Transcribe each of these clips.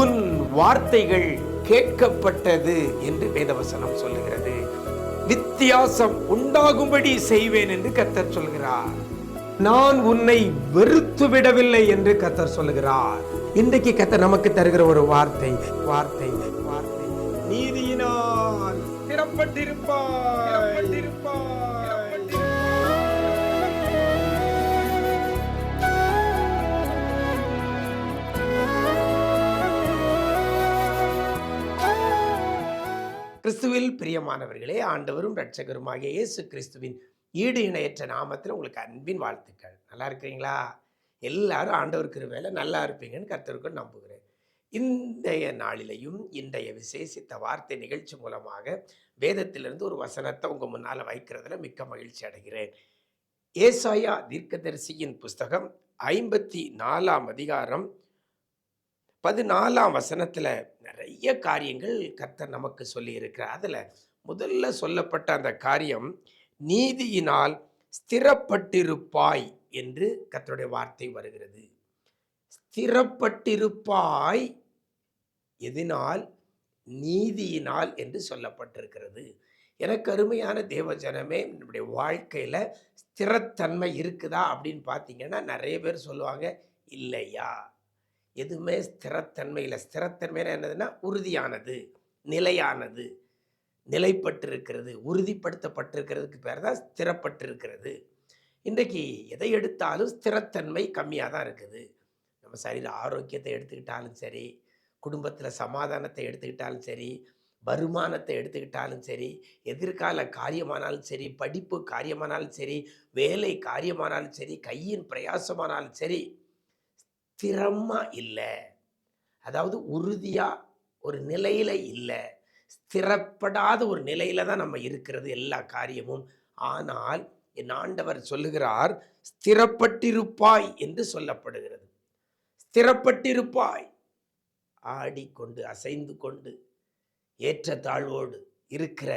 உன் வார்த்தைகள் கேட்கப்பட்டது என்று வேதவசனம் சொல்லுகிறது. வித்தியாசம் உண்டாகும்படி செய்வேன் என்று கர்த்தர் சொல்கிறார். நான் உன்னை வெறுத்து விடவில்லை என்று கர்த்தர் சொல்லுகிறார். இன்றைக்கு கர்த்தர் நமக்கு தருகிற ஒரு வார்த்தை வார்த்தை வார்த்தை நீதியினால் ஸ்திரப்பட்டிருப்பாய். கிறிஸ்துவில் பிரியமானவர்களே, ஆண்டவரும் இரட்சகருமாகிய இயேசு கிறிஸ்துவின் ஈடு இணையற்ற நாமத்தில் உங்களுக்கு அன்பின் வாழ்த்துக்கள். நல்லா இருக்கிறீங்களா? எல்லாரும் ஆண்டவர் கிருபையில நல்லா இருப்பீங்கன்னு கர்த்தருக்கு நம்புகிறேன். இன்றைய நாளிலையும் இன்றைய விசேஷித்த வார்த்தை நிகழ்ச்சி மூலமாக வேதத்திலிருந்து ஒரு வசனத்தை உங்க முன்னால வைக்கிறதுல மிக்க மகிழ்ச்சி அடைகிறேன். ஏசாயா தீர்க்கதரிசியின் புஸ்தகம் 54 அதிகாரம் 14 வசனத்துல நிறைய காரியங்கள் கர்த்தர் நமக்கு சொல்லி இருக்கிறார். அதுல முதல்ல சொல்லப்பட்ட அந்த காரியம், நீதியினால் ஸ்திரப்பட்டிருப்பாய் என்று கர்த்தருடைய வார்த்தை வருகிறது. ஸ்திரப்பட்டிருப்பாய் எதனால்? நீதியினால் என்று சொல்லப்பட்டிருக்கிறது. எனக்கு அருமையான தேவஜனமே, நம்முடைய வாழ்க்கையில ஸ்திரத்தன்மை இருக்குதா அப்படின்னு பார்த்தீங்கன்னா நிறைய பேர் சொல்லுவாங்க இல்லையா. எதுவுமே ஸ்திரத்தன்மை இல்லை. ஸ்திரத்தன்மைனா என்னதுன்னா உறுதியானது, நிலையானது, நிலைப்பட்டிருக்கிறது, உறுதிப்படுத்தப்பட்டிருக்கிறதுக்கு பேர் தான் ஸ்திரப்பட்டிருக்கிறது. இன்றைக்கு எதை எடுத்தாலும் ஸ்திரத்தன்மை கம்மியாக தான் இருக்குது. நம்ம சரீர ஆரோக்கியத்தை எடுத்துக்கிட்டாலும் சரி, குடும்பத்தில் சமாதானத்தை எடுத்துக்கிட்டாலும் சரி, வருமானத்தை எடுத்துக்கிட்டாலும் சரி, எதிர்கால காரியமானாலும் சரி, படிப்பு காரியமானாலும் சரி, வேலை காரியமானாலும் சரி, கையின் பிரயாசமானாலும் சரி, ஸ்திரமா இல்லை. அதாவது உறுதியா ஒரு நிலையில இல்லை, ஸ்திரப்படாத ஒரு நிலையில தான் நம்ம இருக்கிறது எல்லா காரியமும். ஆனால் என் ஆண்டவர் சொல்லுகிறார், ஸ்திரப்பட்டிருப்பாய் என்று சொல்லப்படுகிறது. ஸ்திரப்பட்டிருப்பாய். ஆடிக்கொண்டு அசைந்து கொண்டு ஏற்றத்தாழ்வோடு இருக்கிற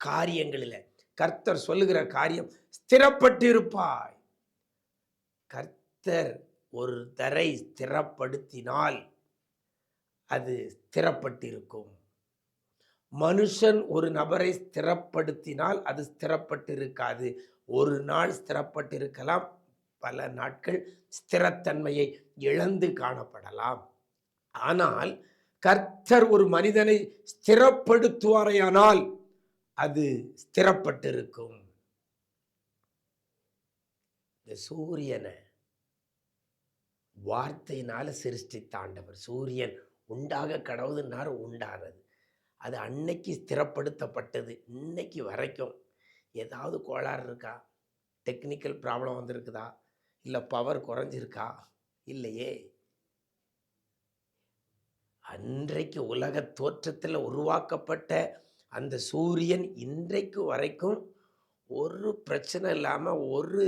காரியங்களில் கர்த்தர் சொல்லுகிற காரியம் ஸ்திரப்பட்டிருப்பாய். கர்த்தர் ஒரு தரை ஸ்திரப்படுத்தினால் அது ஸ்திரப்பட்டிருக்கும். மனுஷன் ஒரு நபரை ஸ்திரப்படுத்தினால் அது ஸ்திரப்பட்டிருக்காது. ஒரு நாள் ஸ்திரப்பட்டிருக்கலாம், பல நாட்கள் ஸ்திரத்தன்மையை இழந்து காணப்படலாம். ஆனால் கர்த்தர் ஒரு மனிதனை ஸ்திரப்படுத்துவாரையானால் அது ஸ்திரப்பட்டிருக்கும். இந்த சூரியனை வார்த்தையினால சிருஷ்டித்தாண்டவர். சூரியன் உண்டாக கடவுதுன்னாரு, உண்டானது. அது அன்னைக்கு ஸ்திரப்படுத்தப்பட்டது. இன்னைக்கு வரைக்கும் ஏதாவது கோளாறு இருக்கா? டெக்னிக்கல் ப்ராப்ளம் வந்திருக்குதா? இல்லை பவர் குறைஞ்சிருக்கா? இல்லையே. அன்றைக்கு உலக தோற்றத்தில் உருவாக்கப்பட்ட அந்த சூரியன் இன்றைக்கு வரைக்கும் ஒரு பிரச்சனை இல்லாமல், ஒரு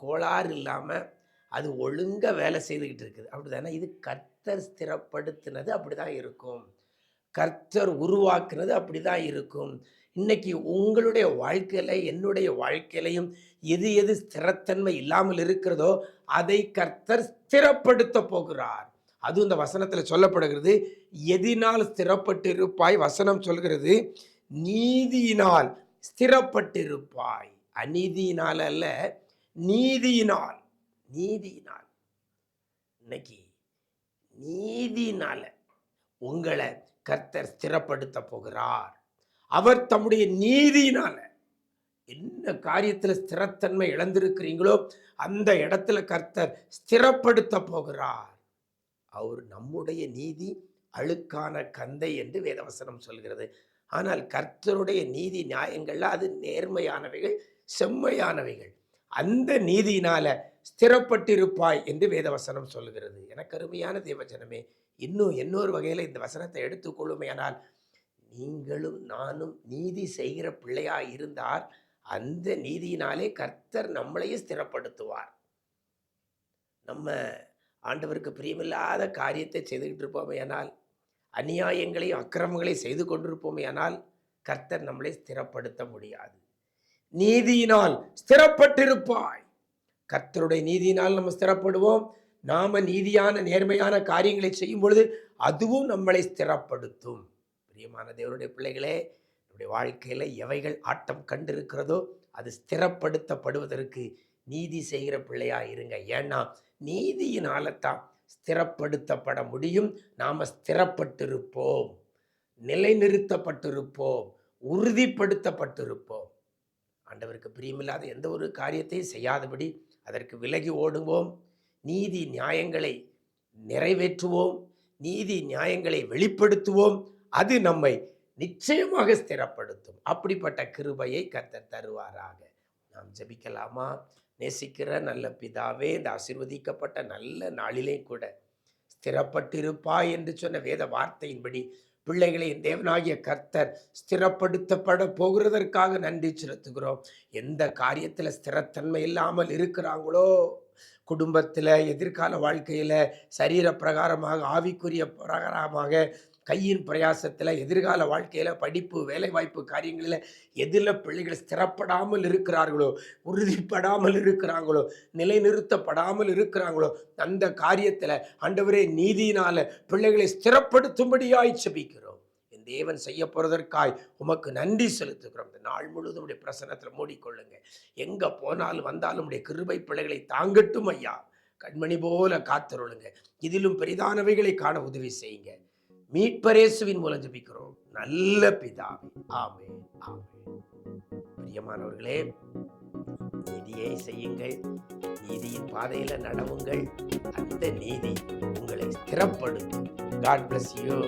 கோளாறு இல்லாமல் அது ஒழுங்காக வேலை செய்துக்கிட்டு இருக்குது. அப்படிதானே? இது கர்த்தர் ஸ்திரப்படுத்தினது அப்படி தான் இருக்கும். கர்த்தர் உருவாக்குனது அப்படி தான் இருக்கும். இன்னைக்கு உங்களுடைய வாழ்க்கையில், என்னுடைய வாழ்க்கையிலையும் எது எது ஸ்திரத்தன்மை இல்லாமல் இருக்கிறதோ அதை கர்த்தர் ஸ்திரப்படுத்த போகிறார். அதுவும் இந்த வசனத்தில் சொல்லப்படுகிறது, எதினால் ஸ்திரப்பட்டிருப்பாய். வசனம் சொல்கிறது, நீதியினால் ஸ்திரப்பட்டிருப்பாய். அநீதியினால் அல்ல, நீதியினால். நீதியினால். இன்னைக்கு நீதியினால உங்களை கர்த்தர் ஸ்திரப்படுத்த போகிறார். அவர் தம்முடைய நீதியினால என்ன காரியத்தில் ஸ்திரத்தன்மை இழந்திருக்கிறீங்களோ அந்த இடத்துல கர்த்தர் ஸ்திரப்படுத்த போகிறார். அவர் நம்முடைய நீதி அழுக்கான கந்தை என்று வேதவசனம் சொல்கிறது. ஆனால் கர்த்தருடைய நீதி நியாயங்கள்ல அது நேர்மையானவைகள், செம்மையானவைகள். அந்த நீதியினால ஸ்திரப்பட்டிருப்பாய் என்று வேதவசனம் சொல்லுகிறது. எனக்கு அருமையான தேவஜனமே, இன்னும் இன்னொரு வகையில் இந்த வசனத்தை எடுத்துக்கொள்ளுமையானால், நீங்களும் நானும் நீதி செய்கிற பிள்ளையாய் இருந்தால் அந்த நீதியினாலே கர்த்தர் நம்மளையும் ஸ்திரப்படுத்துவார். நம்ம ஆண்டவருக்கு பிரியமில்லாத காரியத்தை செய்துக்கிட்டு இருப்போமையானால் அநியாயங்களையும் அக்கிரமங்களை செய்து கொண்டிருப்போமே ஆனால் கர்த்தர் நம்மளை ஸ்திரப்படுத்த முடியாது. நீதியினால் ஸ்திரப்பட்டிருப்பாய். கர்த்தருடைய நீதியினால் நம்ம ஸ்திரப்படுவோம். நாம நீதியான நேர்மையான காரியங்களை செய்யும் பொழுது அதுவும் நம்மளை ஸ்திரப்படுத்தும். பிரியமான தேவனுடைய பிள்ளைகளே, நம்முடைய வாழ்க்கையில எவைகள் ஆட்டம் கண்டிருக்கிறதோ அது ஸ்திரப்படுத்தப்படுவதற்கு நீதி செய்கிற பிள்ளையா இருங்க. ஏன்னா நீதியினால தான் ஸ்திரப்படுத்தப்பட முடியும். நாம ஸ்திரப்பட்டிருப்போம், நிலைநிறுத்தப்பட்டிருப்போம், உறுதிப்படுத்தப்பட்டிருப்போம். ஆண்டவருக்கு பிரியமில்லாத எந்த ஒரு காரியத்தையும் செய்யாதபடி அதற்கு விலகி ஓடுவோம். நீதி நியாயங்களை நிறைவேற்றுவோம், நீதி நியாயங்களை வெளிப்படுத்துவோம். அது நம்மை நிச்சயமாக ஸ்திரப்படுத்தும். அப்படிப்பட்ட கிருபையை கர்த்தர் தருவாராக. நாம் ஜெபிக்கலாமா? நேசிக்கிற நல்ல பிதாவே, இந்த ஆசீர்வதிக்கப்பட்ட நல்ல நாளிலே கூட ஸ்திரப்பட்டிருப்பாய் என்று சொன்ன வேத வார்த்தையின்படி பிள்ளைகளை தேவனாகிய கர்த்தர் ஸ்திரப்படுத்தப்பட போகிறதற்காக நன்றி செலுத்துகிறோம். எந்த காரியத்தில் ஸ்திரத்தன்மை இல்லாமல் இருக்கிறாங்களோ, குடும்பத்தில், எதிர்கால வாழ்க்கையில், சரீர பிரகாரமாக, ஆவிக்குரிய பிரகாரமாக, கையின் பிரயாசத்தில், எதிர்கால வாழ்க்கையில், படிப்பு, வேலைவாய்ப்பு காரியங்களில் எதில் பிள்ளைகள் ஸ்திரப்படாமல் இருக்கிறார்களோ, உறுதிப்படாமல் இருக்கிறாங்களோ, நிலைநிறுத்தப்படாமல் இருக்கிறாங்களோ, அந்த காரியத்தில் ஆண்டவரே நீதியினால பிள்ளைகளை ஸ்திரப்படுத்தும்படியாய் செபிக்கிறோம். என் தேவன் செய்ய போறதற்காய் உமக்கு நன்றி செலுத்துகிறோம். இந்த நாள் முழுவதும் உடைய பிரசன்னத்தில் மூடிக்கொள்ளுங்க. எங்க போனாலும் வந்தாலும் உடைய கிருபை பிள்ளைகளை தாங்கட்டும் ஐயா. கண்மணி போல காத்தருளுங்க. இதிலும் பெரிதானவைகளை காண உதவி செய்யுங்க. மீட்பரேசுவின் மூலம் ஜெபிக்கிறோம் நல்ல பிதாவே. ஆமென், ஆமென். பிரியமானவர்களே, நீதியை செய்யுங்கள், நீதியின் பாதையில நடவுங்கள். அந்த நீதி உங்களை ஸ்திரப்படுத்தும். God bless you.